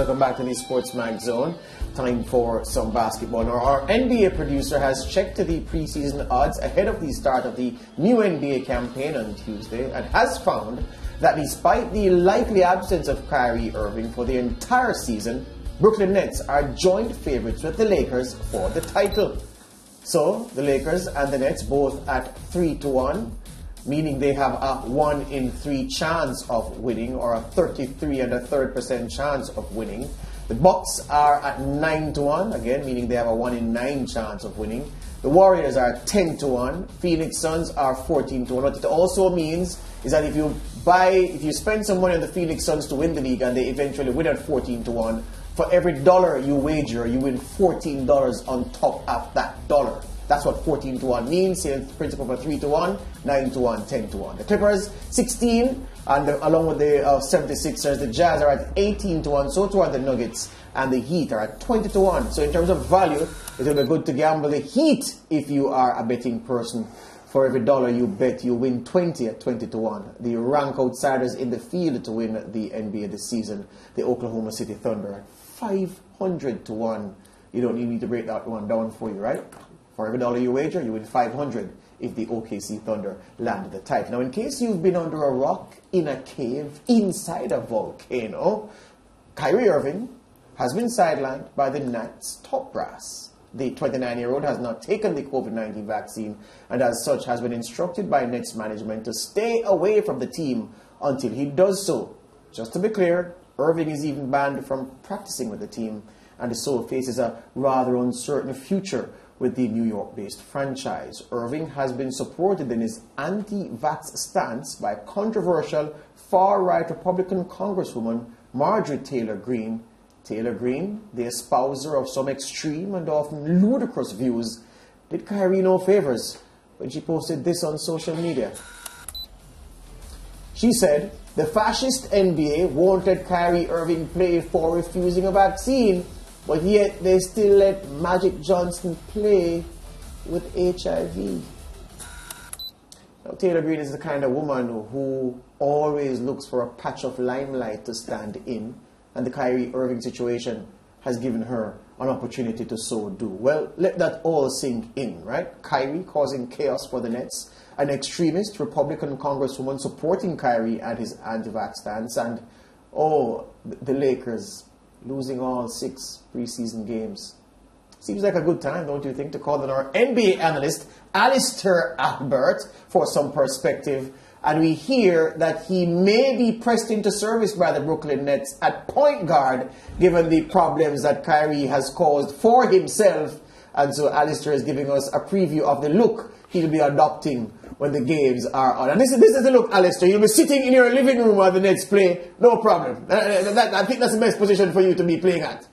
welcome back to the SportsMax Zone. Time for some basketball. Now, our NBA producer has checked the preseason odds ahead of the start of the new NBA campaign on Tuesday and has found that despite the likely absence of Kyrie Irving for the entire season, Brooklyn Nets are joint favorites with the Lakers for the title. So, the Lakers and the Nets both at 3-1. Meaning they have a 1 in 3 chance of winning, or a 33 1/3% chance of winning. The Bucks are at 9-1, again, meaning they have a 1 in 9 chance of winning. The Warriors are 10-1. Phoenix Suns are 14-1. What it also means is that if you spend some money on the Phoenix Suns to win the league and they eventually win at 14-1, for every dollar you wager, you win $14 on top of that dollar. That's what 14-1 means. Same principle for 3-1, 9-1, 10-1. The Clippers, 16, and along with the 76ers, the Jazz are at 18-1. So too are the Nuggets, and the Heat are at 20-1. So in terms of value, it will be good to gamble the Heat if you are a betting person. For every dollar you bet, you win 20 at 20-1. The rank outsiders in the field to win the NBA this season, the Oklahoma City Thunder, 500-1. You don't need me to break that one down for you, right? For every dollar you wager, you win 500 if the OKC Thunder land the title. Now, in case you've been under a rock, in a cave, inside a volcano, Kyrie Irving has been sidelined by the Nets top brass. The 29-year-old has not taken the COVID-19 vaccine and as such has been instructed by Nets management to stay away from the team until he does so. Just to be clear, Irving is even banned from practicing with the team and so faces a rather uncertain future with the New York-based franchise. Irving has been supported in his anti-vax stance by controversial far-right Republican Congresswoman Marjorie Taylor Greene. Taylor Greene, the espouser of some extreme and often ludicrous views, did Kyrie no favors when she posted this on social media. She said, "The fascist NBA won't let Kyrie Irving play for refusing a vaccine, but yet they still let Magic Johnson play with HIV." Now, Taylor Greene is the kind of woman who always looks for a patch of limelight to stand in, and the Kyrie Irving situation has given her an opportunity to so do. Well, let that all sink in, right? Kyrie causing chaos for the Nets, an extremist Republican Congresswoman supporting Kyrie and his anti-vax stance, and, the Lakers losing all 6 preseason games. Seems like a good time, don't you think, to call on our NBA analyst, Alistar Albert, for some perspective. And we hear that he may be pressed into service by the Brooklyn Nets at point guard, given the problems that Kyrie has caused for himself. And so Aleister is giving us a preview of the look he'll be adopting when the games are on. And this is the look, Aleister. You'll be sitting in your living room while the Nets play. No problem. I think that's the best position for you to be playing at.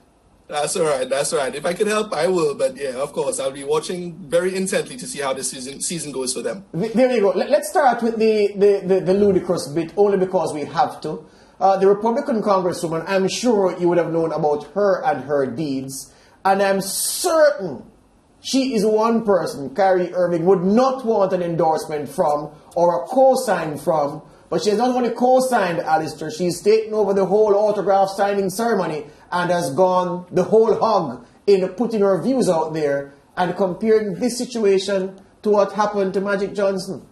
That's all right. That's all right. If I could help, I will. But yeah, of course, I'll be watching very intently to see how this season goes for them. There you go. Let's start with the ludicrous bit, only because we have to. The Republican Congresswoman, I'm sure you would have known about her and her deeds. And I'm certain she is one person Kyrie Irving would not want an endorsement from or a co-sign from. But she has not only co-signed Aleister, she's taken over the whole autograph signing ceremony and has gone the whole hog in putting her views out there and comparing this situation to what happened to Magic Johnson.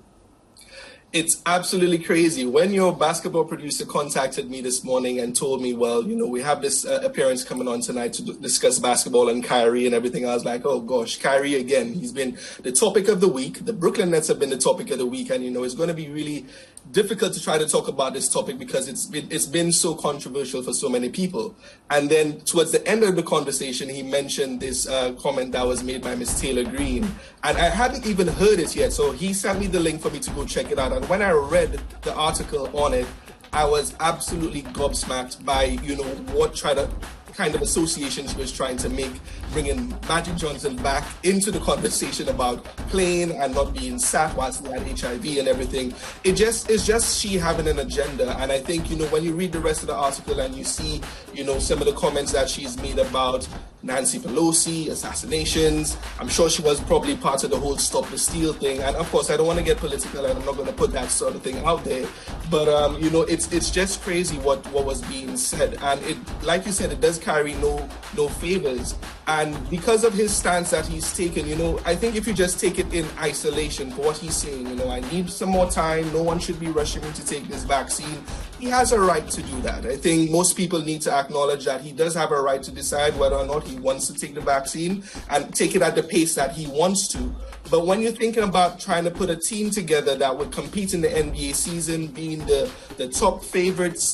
It's absolutely crazy. When your basketball producer contacted me this morning and told me, well, we have this appearance coming on tonight to discuss basketball and Kyrie and everything, I was like, oh gosh, Kyrie again. He's been the topic of the week. The Brooklyn Nets have been the topic of the week. And, it's going to be really difficult to try to talk about this topic because it's been so controversial for so many people. And then towards the end of the conversation, he mentioned this comment that was made by Miss Taylor Greene. And I hadn't even heard it yet. So he sent me the link for me to go check it out. And when I read the article on it, I was absolutely gobsmacked by, what kind of associations he was trying to make, bringing Magic Johnson back into the conversation about playing and not being sat whilst he had HIV and everything. It's just she having an agenda. And I think, when you read the rest of the article and you see, some of the comments that she's made about Nancy Pelosi, assassinations. I'm sure she was probably part of the whole Stop the Steal thing. And of course, I don't want to get political, and I'm not going to put that sort of thing out there. But it's just crazy what was being said, and it, like you said, it does carry no favors. And because of his stance that he's taken, I think if you just take it in isolation for what he's saying, I need some more time. No one should be rushing me to take this vaccine. He has a right to do that. I think most people need to acknowledge that he does have a right to decide whether or not he wants to take the vaccine and take it at the pace that he wants to. But when you're thinking about trying to put a team together that would compete in the NBA season, being the top favorites,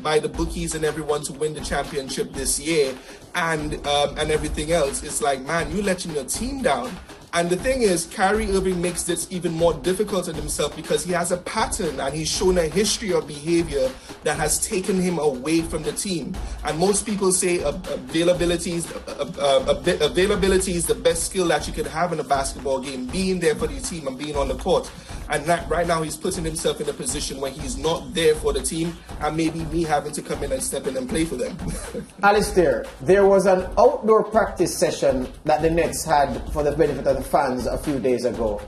by the bookies and everyone to win the championship this year, and everything else, it's like, man, you're letting your team down. And the thing is, Kyrie Irving makes this even more difficult on himself because he has a pattern and he's shown a history of behavior that has taken him away from the team. And most people say availability is the best skill that you could have in a basketball game, being there for the team and being on the court. And right now he's putting himself in a position where he's not there for the team, and maybe me having to come in and step in and play for them. Aleister, there was an outdoor practice session that the Nets had for the benefit of the fans a few days ago.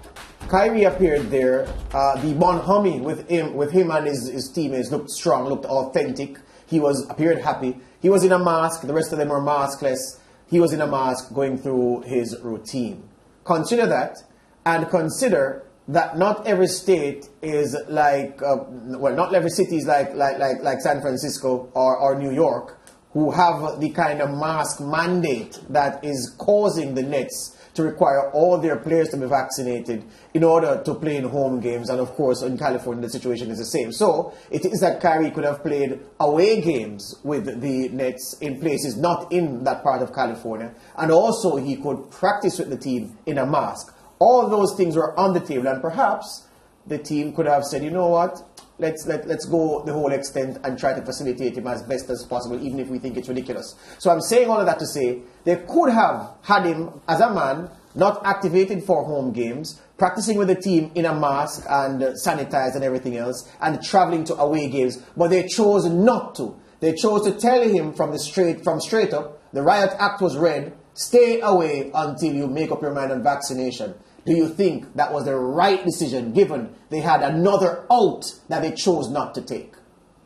Kyrie appeared there. The bonhomie with him and his teammates looked strong, looked authentic. He appeared happy. He was in a mask. The rest of them were maskless. He was in a mask going through his routine. Consider that, and consider that not every state is like, not every city is like San Francisco or New York, who have the kind of mask mandate that is causing the Nets to require all their players to be vaccinated in order to play in home games. And of course, in California, the situation is the same. So it is that Kyrie could have played away games with the Nets in places not in that part of California. And also he could practice with the team in a mask. All those things were on the table, and perhaps the team could have said, you know what, let's go the whole extent and try to facilitate him as best as possible, even if we think it's ridiculous. So I'm saying all of that to say they could have had him as a man, not activated for home games, practicing with the team in a mask and sanitized and everything else, and traveling to away games, but they chose not to. They chose to tell him from straight up, the riot act was read, stay away until you make up your mind on vaccination. Do you think that was the right decision, given they had another out that they chose not to take?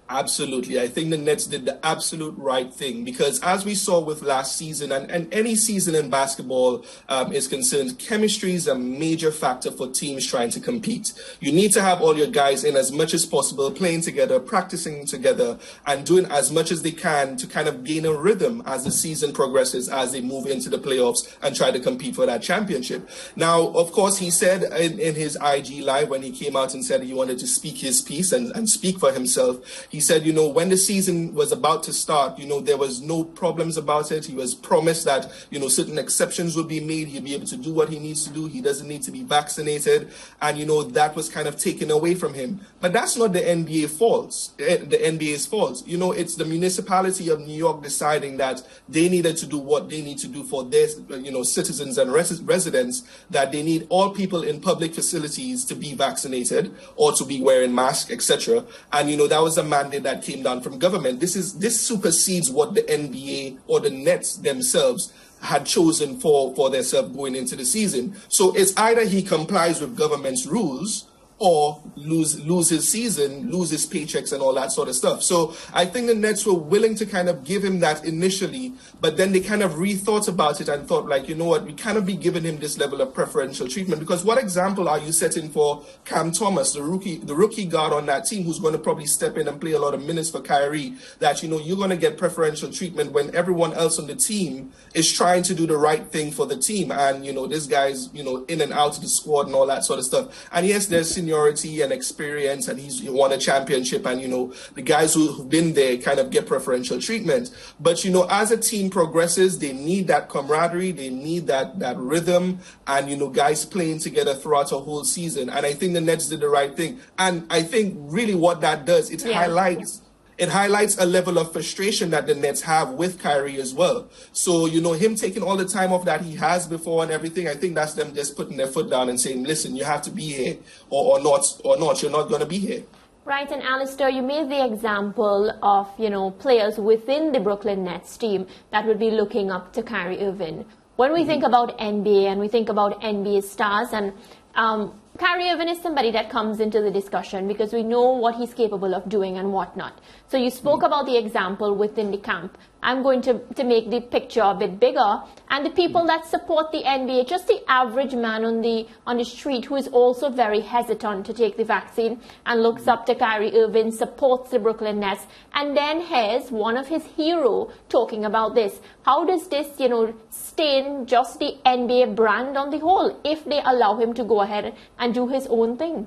Absolutely. I think the Nets did the absolute right thing, because as we saw with last season and any season in basketball is concerned, chemistry is a major factor for teams trying to compete. You need to have all your guys in as much as possible, playing together, practicing together, and doing as much as they can to kind of gain a rhythm as the season progresses, as they move into the playoffs and try to compete for that championship. Now, of course, he said in his IG live when he came out and said he wanted to speak his piece and speak for himself, he said, when the season was about to start, there was no problems about it. He was promised that, certain exceptions would be made. He'd be able to do what he needs to do. He doesn't need to be vaccinated. And, that was kind of taken away from him. But that's not the NBA's fault. It's the municipality of New York deciding that they needed to do what they need to do for their, citizens and residents, that they need all people in public facilities to be vaccinated or to be wearing masks, etc. And, that was a mandate that came down from government. This supersedes what the NBA or the Nets themselves had chosen for themselves going into the season. So it's either he complies with government's rules or lose his season, lose his paychecks and all that sort of stuff. So I think the Nets were willing to kind of give him that initially, but then they kind of rethought about it and thought, like, we cannot be giving him this level of preferential treatment, because what example are you setting for Cam Thomas, the rookie guard on that team, who's going to probably step in and play a lot of minutes for Kyrie, that, you're going to get preferential treatment when everyone else on the team is trying to do the right thing for the team. And, this guy's, in and out of the squad and all that sort of stuff. And yes, there's seniority and experience, and he's won a championship, and the guys who've been there kind of get preferential treatment. But as a team progresses, they need that camaraderie, they need that rhythm, and guys playing together throughout a whole season. And I think the Nets did the right thing. And I think really what that does, it highlights a level of frustration that the Nets have with Kyrie as well. So, him taking all the time off that he has before and everything, I think that's them just putting their foot down and saying, listen, you have to be here or not, you're not going to be here. Right, and Aleister, you made the example of, players within the Brooklyn Nets team that would be looking up to Kyrie Irving. When we think about NBA and we think about NBA stars, and Kyrie Irving is somebody that comes into the discussion because we know what he's capable of doing and whatnot. So you spoke about the example within the camp. I'm going to make the picture a bit bigger. And the people that support the NBA, just the average man on the street who is also very hesitant to take the vaccine and looks up to Kyrie Irving, supports the Brooklyn Nets, and then has one of his heroes talking about this. How does this, stain just the NBA brand on the whole if they allow him to go ahead and do his own thing?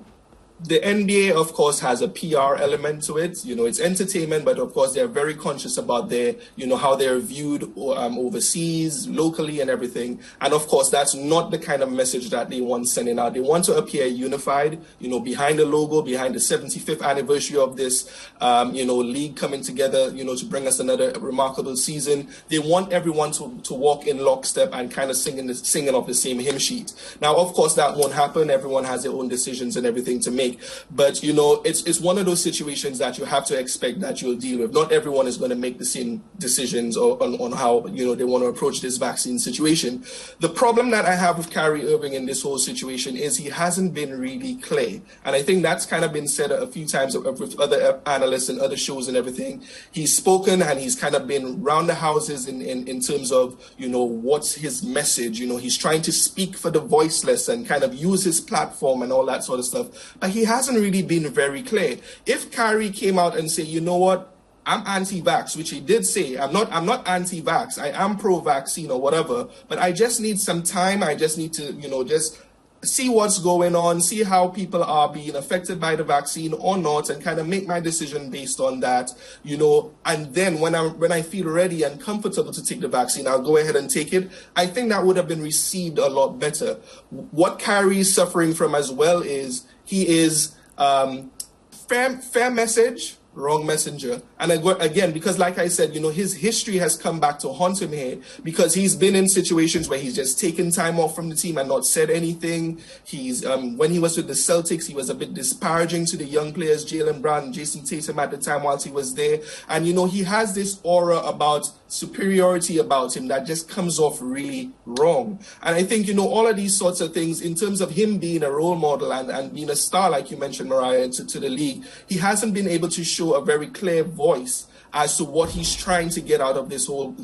The NBA, of course, has a PR element to it. It's entertainment, but of course, they're very conscious about their, how they're viewed overseas, locally, and everything. And of course, that's not the kind of message that they want sending out. They want to appear unified, behind the logo, behind the 75th anniversary of this, league coming together, to bring us another remarkable season. They want everyone to walk in lockstep and kind of singing off the same hymn sheet. Now, of course, that won't happen. Everyone has their own decisions and everything to make. But, it's one of those situations that you have to expect that you'll deal with. Not everyone is going to make the same decisions on how, they want to approach this vaccine situation. The problem that I have with Kyrie Irving in this whole situation is he hasn't been really clear. And I think that's kind of been said a few times with other analysts and other shows and everything. He's spoken and he's kind of been round the houses in terms of, what's his message. He's trying to speak for the voiceless and kind of use his platform and all that sort of stuff. But he hasn't really been very clear. If Kyrie came out and said, you know what, I'm anti-vax, which he did say, I'm not anti-vax, I am pro-vaccine or whatever, but I just need some time, I just need to, just see what's going on, see how people are being affected by the vaccine or not, and kind of make my decision based on that, and then when I feel ready and comfortable to take the vaccine, I'll go ahead and take it. I think that would have been received a lot better. What Kyrie is suffering from as well is he is fair message, wrong messenger. And again, because like I said, his history has come back to haunt him here because he's been in situations where he's just taken time off from the team and not said anything. He's when he was with the Celtics, he was a bit disparaging to the young players, Jaylen Brown and Jason Tatum at the time whilst he was there. And, he has this aura about superiority about him that just comes off really wrong. And I think, all of these sorts of things in terms of him being a role model and being a star, like you mentioned, Mariah, to the league, he hasn't been able to show a very clear voice as to what he's trying to get out of this whole,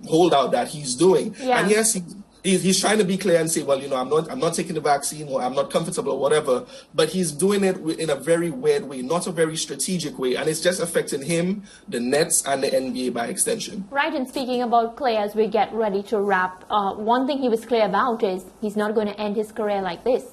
holdout that he's doing. Yeah. And yes, he's trying to be clear and say, well, I'm not taking the vaccine or I'm not comfortable or whatever, but he's doing it in a very weird way, not a very strategic way. And it's just affecting him, the Nets and the NBA by extension. Right. And speaking about Clay, as we get ready to wrap, one thing he was clear about is he's not going to end his career like this.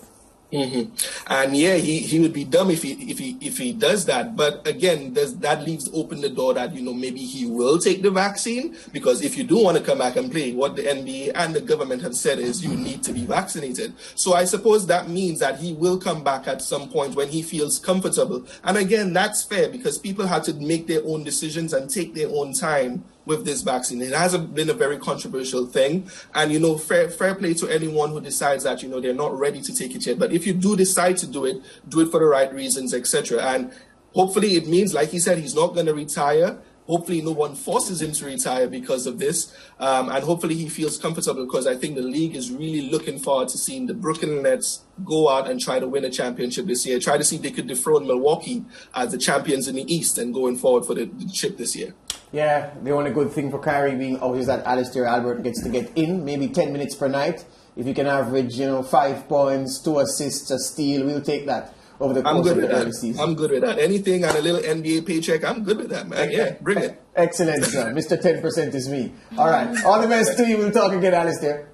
Mm-hmm. And yeah, he would be dumb if he does that. But again, that leaves open the door that maybe he will take the vaccine, because if you do want to come back and play, what the NBA and the government have said is you need to be vaccinated. So I suppose that means that he will come back at some point when he feels comfortable. And again, that's fair because people have to make their own decisions and take their own time with this vaccine. It hasn't been a very controversial thing. And, fair play to anyone who decides that, they're not ready to take it yet. But if you do decide to do it for the right reasons, etc. And hopefully it means, like he said, he's not going to retire. Hopefully no one forces him to retire because of this. And hopefully he feels comfortable, because I think the league is really looking forward to seeing the Brooklyn Nets go out and try to win a championship this year. Try to see if they could dethrone Milwaukee as the champions in the East and going forward for the chip this year. Yeah, the only good thing for Kyrie being out is that Alistar Albert gets to get in, maybe 10 minutes per night. If you can average, 5 points, 2 assists, a steal, we'll take that over the course of the early season. I'm good with that. Anything on a little NBA paycheck, I'm good with that, man. Yeah, bring it. Excellent, sir. Mr. 10% is me. All right. All the best to you. We'll talk again, Aleister.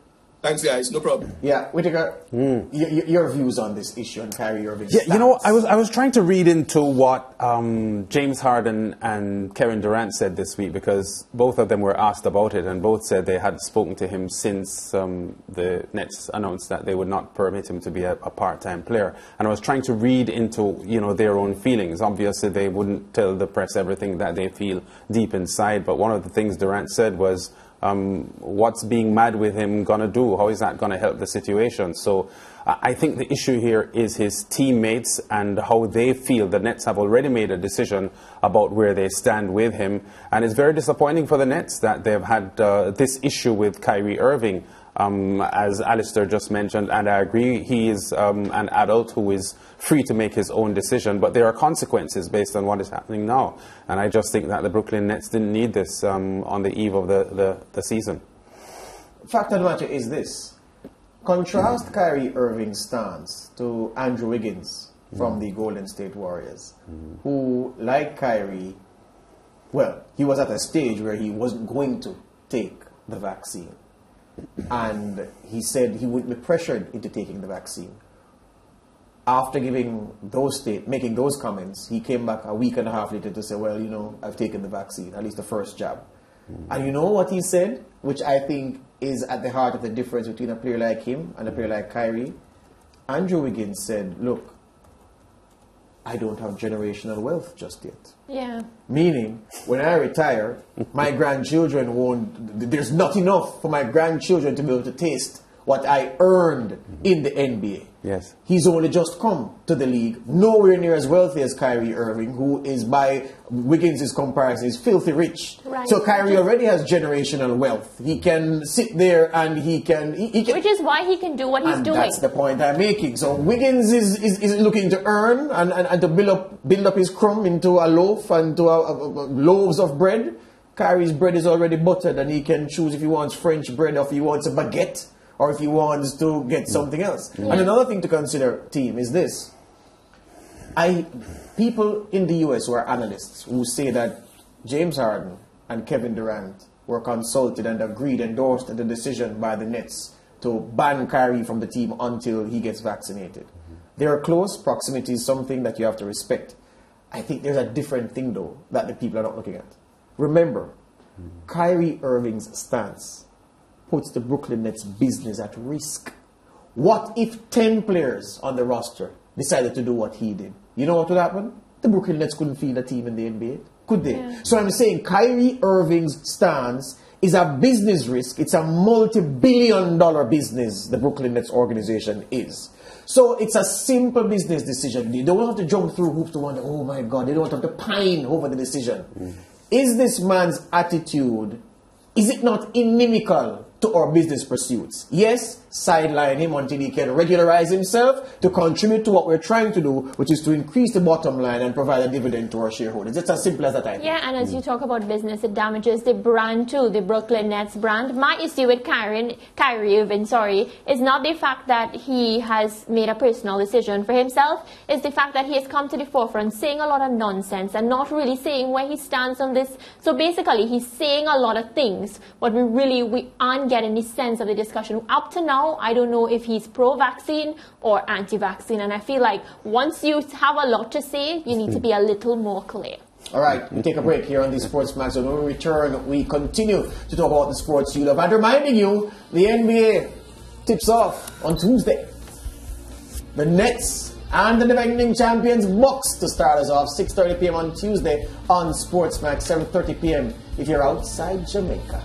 Thanks, guys. No problem. Yeah, Whittaker, your views on this issue on Kyrie Irving? Yeah, I was trying to read into what James Harden and Kevin Durant said this week, because both of them were asked about it, and both said they had spoken to him since the Nets announced that they would not permit him to be a part-time player. And I was trying to read into their own feelings. Obviously, they wouldn't tell the press everything that they feel deep inside, but one of the things Durant said was, what's being mad with him going to do? How is that going to help the situation? So I think the issue here is his teammates and how they feel. The Nets have already made a decision about where they stand with him. And it's very disappointing for the Nets that they've had this issue with Kyrie Irving, as Aleister just mentioned. And I agree, he is an adult who is free to make his own decision. But there are consequences based on what is happening now. And I just think that the Brooklyn Nets didn't need this on the eve of the season. Fact of the matter is this. Contrast Kyrie Irving's stance to Andrew Wiggins from the Golden State Warriors, who, like Kyrie, well, he was at a stage where he wasn't going to take the vaccine. And he said he wouldn't be pressured into taking the vaccine. After making those comments, he came back a week and a half later to say, well, you know, I've taken the vaccine, at least the first jab. And you know what he said, which I think is at the heart of the difference between a player like him and a player like Kyrie? Andrew Wiggins said, look, I don't have generational wealth just yet. Yeah. Meaning, when I retire, my grandchildren won't, there's not enough for my grandchildren to be able to taste what I earned in the NBA. Yes. He's only just come to the league, nowhere near as wealthy as Kyrie Irving, who is, by Wiggins' comparison, is filthy rich. Right. So Kyrie already has generational wealth. He can sit there and he can... Which is why he can do what he's doing. That's the point I'm making. So Wiggins is looking to earn and to build up his crumb into a loaf and to loaves of bread. Kyrie's bread is already buttered and he can choose if he wants French bread or if he wants a baguette, or if he wants to get something else. Yeah. And another thing to consider, team, is this. People in the US who are analysts who say that James Harden and Kevin Durant were consulted and endorsed the decision by the Nets to ban Kyrie from the team until he gets vaccinated. Their close proximity is something that you have to respect. I think there's a different thing, though, that the people are not looking at. Remember, Kyrie Irving's stance puts the Brooklyn Nets business at risk. What if 10 players on the roster decided to do what he did? You know what would happen? The Brooklyn Nets couldn't field a team in the NBA, could they? Yeah. So I'm saying Kyrie Irving's stance is a business risk. It's a multi-billion-dollar business the Brooklyn Nets organization is. So it's a simple business decision. They don't have to jump through hoops to wonder, oh my God, they don't have to pine over the decision. Is this man's attitude, is it not inimical to our business pursuits? Yes, sideline him until he can regularize himself to contribute to what we're trying to do, which is to increase the bottom line and provide a dividend to our shareholders. It's as simple as that, I think. Yeah, and as you talk about business, it damages the brand too, the Brooklyn Nets brand. My issue with Kyrie Irving, is not the fact that he has made a personal decision for himself. It's the fact that he has come to the forefront saying a lot of nonsense and not really saying where he stands on this. So basically, he's saying a lot of things, but we aren't getting the sense of the discussion. Up to now, I don't know if he's pro-vaccine or anti-vaccine, and I feel like once you have a lot to say, you need to be a little more clear. All right, we take a break here on the SportsMax Zone. When we return, we continue to talk about the sports you love. And reminding you, the NBA tips off on Tuesday. The Nets and the defending champions Bucks to start us off 6:30 p.m. on Tuesday on SportsMax, 7:30 p.m. if you're outside Jamaica.